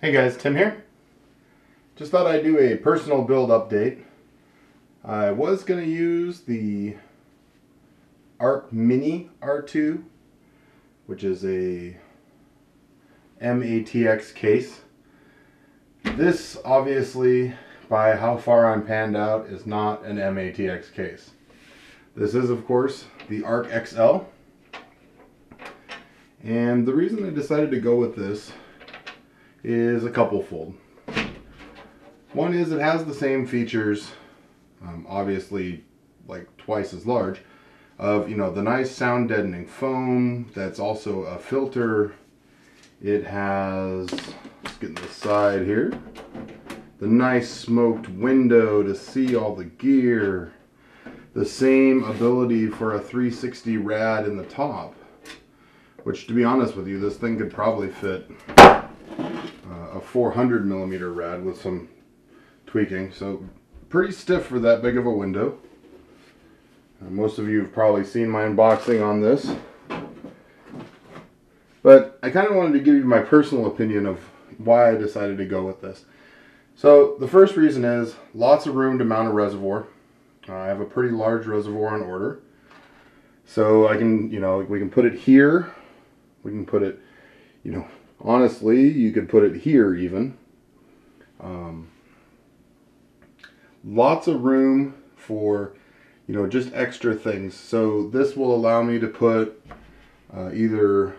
Hey guys, Tim here. Just thought I'd do a personal build update. I was going to use the Arc Mini R2, which is a MATX case. This, obviously, by how far I'm panned out, is not an MATX case. This is, of course, the Arc XL. And the reason I decided to go with this is a couple-fold. One is it has the same features, obviously like twice as large, of the nice sound deadening foam that's also a filter. It has, let's get in the side here, the nice smoked window to see all the gear, the same ability for a 360 rad in the top, which, to be honest with you, this thing could probably fit a 400 millimeter rad with some tweaking, so pretty stiff for that big of a window. Most of you have probably seen my unboxing on this, but I kind of wanted to give you my personal opinion of why I decided to go with this. So the first reason is lots of room to mount a reservoir. I have a pretty large reservoir on order, so I can, we can put it here. We can put it, honestly, you could put it here even. Lots of room for, just extra things. So this will allow me to put either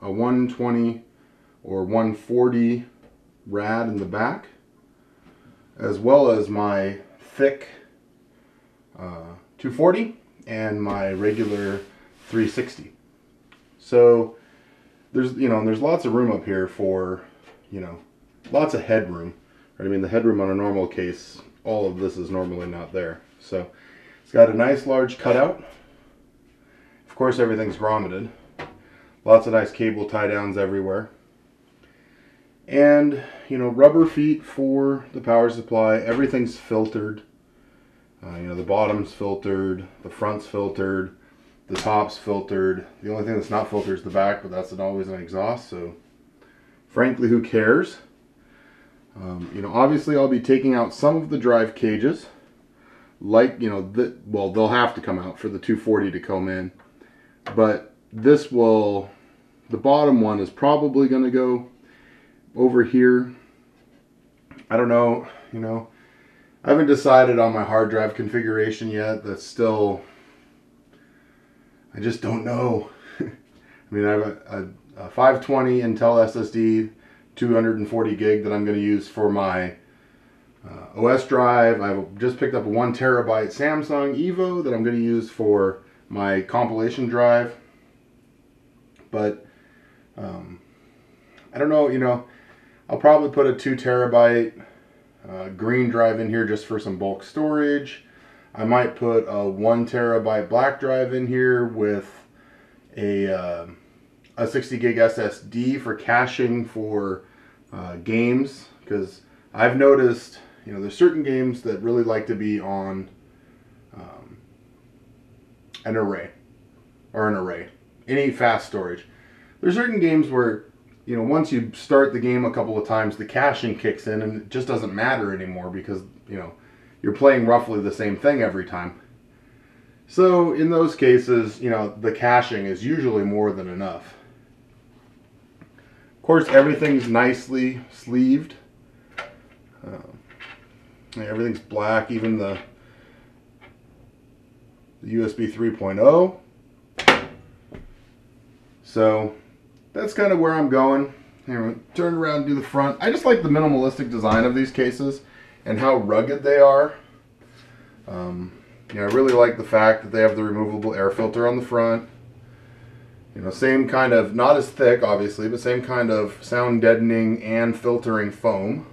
a 120 or 140 rad in the back, as well as my thick 240 and my regular 360. So there's lots of room up here for lots of headroom. Right? I mean, the headroom on a normal case, all of this is normally not there. So it's got a nice large cutout. Of course, everything's grommeted. Lots of nice cable tie downs everywhere. And rubber feet for the power supply. Everything's filtered. The bottom's filtered, the front's filtered, the top's filtered. The only thing that's not filtered is the back, but that's always an exhaust, so frankly, who cares? Obviously I'll be taking out some of the drive cages, like, well, they'll have to come out for the 240 to come in, but this will, the bottom one is probably going to go over here. I don't know, I haven't decided on my hard drive configuration yet. That's still, I just don't know. I mean, I have a 520 Intel SSD, 240 gig that I'm going to use for my OS drive. I've just picked up a 1 terabyte Samsung Evo that I'm going to use for my compilation drive. But I don't know, I'll probably put a 2 terabyte green drive in here just for some bulk storage. I might put a 1 terabyte black drive in here with a 60 gig SSD for caching for games, because I've noticed there's certain games that really like to be on an array, any fast storage. There's certain games where once you start the game a couple of times, the caching kicks in and it just doesn't matter anymore, because you're playing roughly the same thing every time. So in those cases, the caching is usually more than enough. Of course, everything's nicely sleeved. Everything's black, even the USB 3.0. So that's kind of where I'm going. Here, turn around and do the front. I just like the minimalistic design of these cases and how rugged they are. I really like the fact that they have the removable air filter on the front. Same kind of, not as thick obviously, but same kind of sound deadening and filtering foam.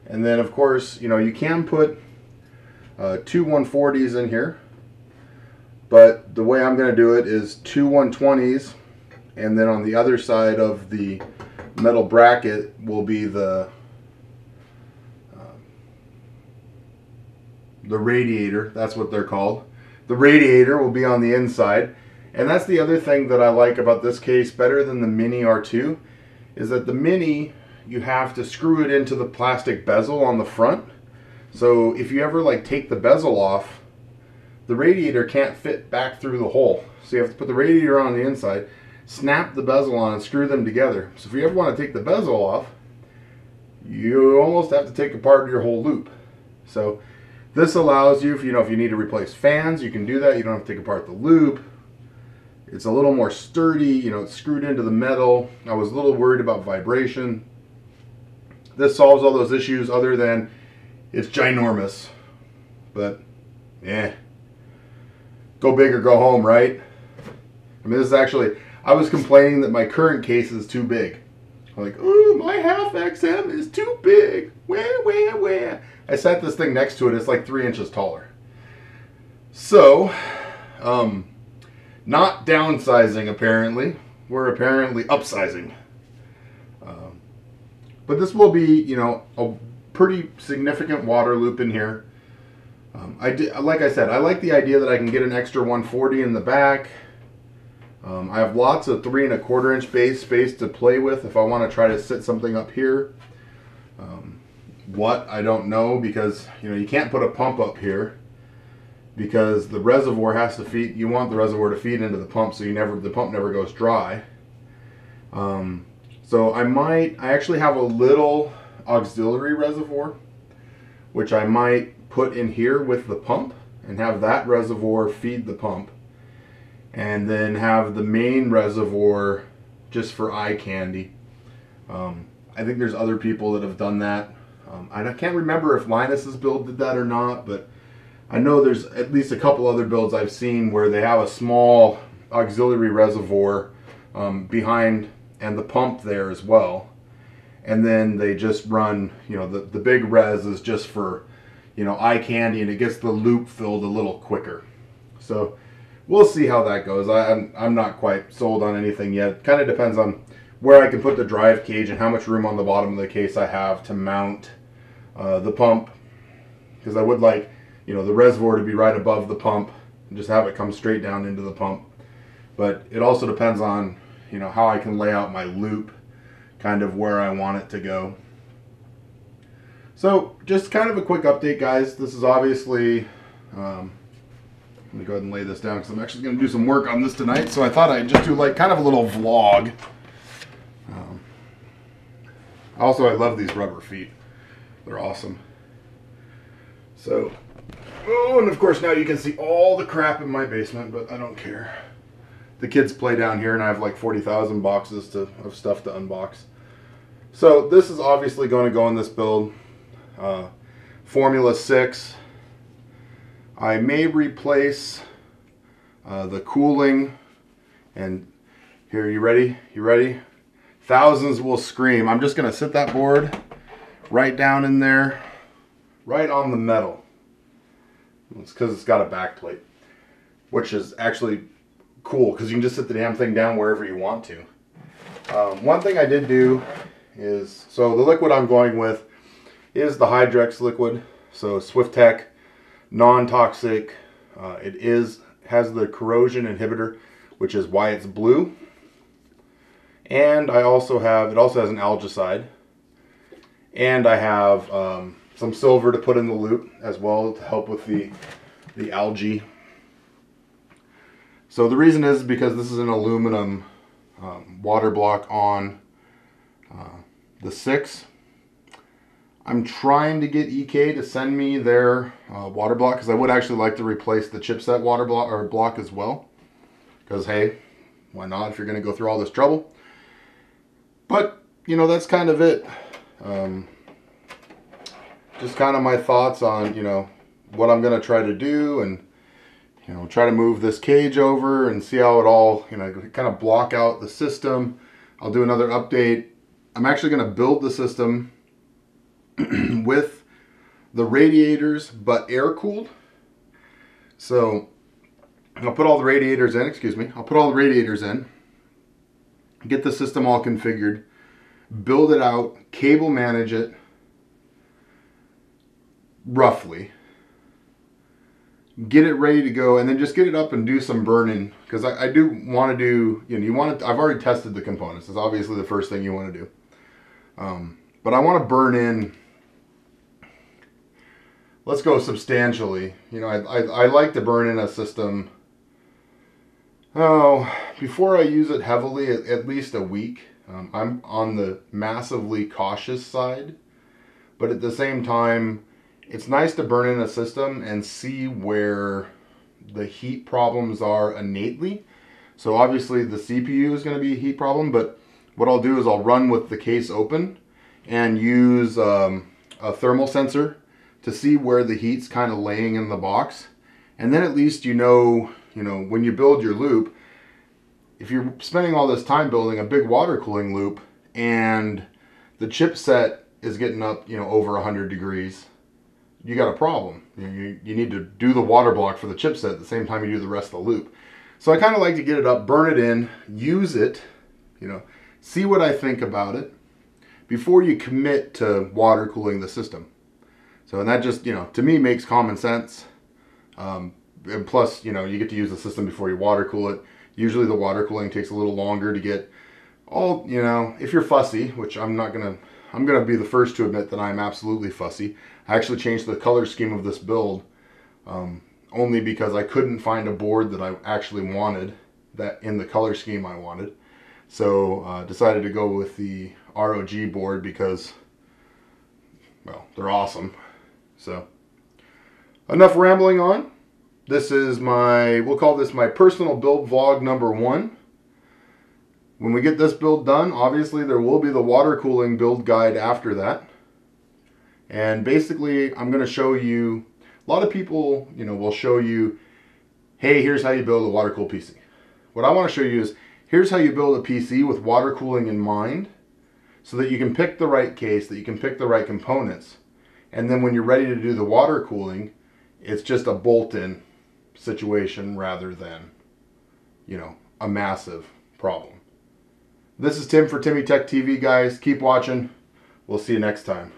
And then of course, you can put two 140s in here, but the way I'm going to do it is two 120s, and then on the other side of the metal bracket will be the radiator. That's what they're called. The radiator will be on the inside. And that's the other thing that I like about this case better than the Mini R2, is that the Mini, you have to screw it into the plastic bezel on the front. So if you ever like take the bezel off, the radiator can't fit back through the hole. So you have to put the radiator on the inside, snap the bezel on, and screw them together. So if you ever want to take the bezel off, you almost have to take apart your whole loop. So this allows you, if you need to replace fans, you can do that. You don't have to take apart the loop. It's a little more sturdy, it's screwed into the metal. I was a little worried about vibration. This solves all those issues other than it's ginormous. But, go big or go home, right? I mean, this is actually, I was complaining that my current case is too big. I'm like, ooh, my half XM is too big. Where? I set this thing next to it. It's like 3 inches taller. So, not downsizing apparently. We're apparently upsizing. But this will be, a pretty significant water loop in here. Like I said, I like the idea that I can get an extra 140 in the back. I have lots of 3 1/4 inch base space to play with if I want to try to sit something up here. What, I don't know, because you can't put a pump up here because the reservoir has to feed, you want the reservoir to feed into the pump so the pump never goes dry. So I actually have a little auxiliary reservoir which I might put in here with the pump and have that reservoir feed the pump, and then have the main reservoir just for eye candy. I think there's other people that have done that. I can't remember if Linus's build did that or not, but I know there's at least a couple other builds I've seen where they have a small auxiliary reservoir behind and the pump there as well. And then they just run, the big res is just for, eye candy, and it gets the loop filled a little quicker. So we'll see how that goes. I'm not quite sold on anything yet. It kind of depends on where I can put the drive cage and how much room on the bottom of the case I have to mount the pump. Because I would like, the reservoir to be right above the pump and just have it come straight down into the pump. But it also depends on, how I can lay out my loop, kind of where I want it to go. So just kind of a quick update, guys. This is obviously, let me go ahead and lay this down because I'm actually going to do some work on this tonight. So I thought I'd just do like kind of a little vlog. Also, I love these rubber feet. They're awesome. So, and of course now you can see all the crap in my basement, but I don't care. The kids play down here and I have like 40,000 boxes of stuff to unbox. So this is obviously going to go in this build. Formula 6. I may replace the cooling. And here, you ready? You ready? Thousands will scream. I'm just going to sit that board right down in there, right on the metal. It's because it's got a back plate, which is actually cool because you can just sit the damn thing down wherever you want to. One thing I did do is, so the liquid I'm going with is the Hydrex liquid. So SwiftTech, non-toxic. It has the corrosion inhibitor, which is why it's blue. And I also have, it also has an algicide. And I have some silver to put in the loop as well to help with the algae. So the reason is because this is an aluminum water block on the 6. I'm trying to get EK to send me their water block because I would actually like to replace the chipset water block as well. Because hey, why not if you're going to go through all this trouble? But that's kind of it. Just kind of my thoughts on what I'm going to try to do, and try to move this cage over and see how it all kind of block out the system. I'll do another update. I'm actually going to build the system with the radiators but air cooled. So I'll put all the radiators in, I'll put all the radiators in, get the system all configured, build it out, cable manage it roughly, get it ready to go, and then just get it up and do some burning, because I do want to do, I've already tested the components. It's obviously the first thing you want to do. But I want to burn in, let's go substantially. I like to burn in a system, before I use it heavily, at least a week. I'm on the massively cautious side, but at the same time, it's nice to burn in a system and see where the heat problems are innately. So obviously the CPU is going to be a heat problem, but what I'll do is I'll run with the case open and use a thermal sensor to see where the heat's kind of laying in the box. And then at least when you build your loop, if you're spending all this time building a big water cooling loop and the chipset is getting up, over 100 degrees, you got a problem. You need to do the water block for the chipset at the same time you do the rest of the loop. So I kind of like to get it up, burn it in, use it, see what I think about it before you commit to water cooling the system. So, and that just, to me makes common sense. And plus, you get to use the system before you water cool it. Usually the water cooling takes a little longer to get all, if you're fussy, which I'm going to be the first to admit that I'm absolutely fussy. I actually changed the color scheme of this build only because I couldn't find a board that I actually wanted that in the color scheme I wanted. So decided to go with the ROG board because, well, they're awesome. So enough rambling on. This is we'll call this my personal build vlog number 1. When we get this build done, obviously there will be the water cooling build guide after that. And basically I'm going to show you, a lot of people, will show you, hey, here's how you build a water cooled PC. What I want to show you is, here's how you build a PC with water cooling in mind, so that you can pick the right case, that you can pick the right components. And then when you're ready to do the water cooling, it's just a bolt-in situation rather than, a massive problem. This is Tim for TimmyTechTV, guys. Keep watching. We'll see you next time.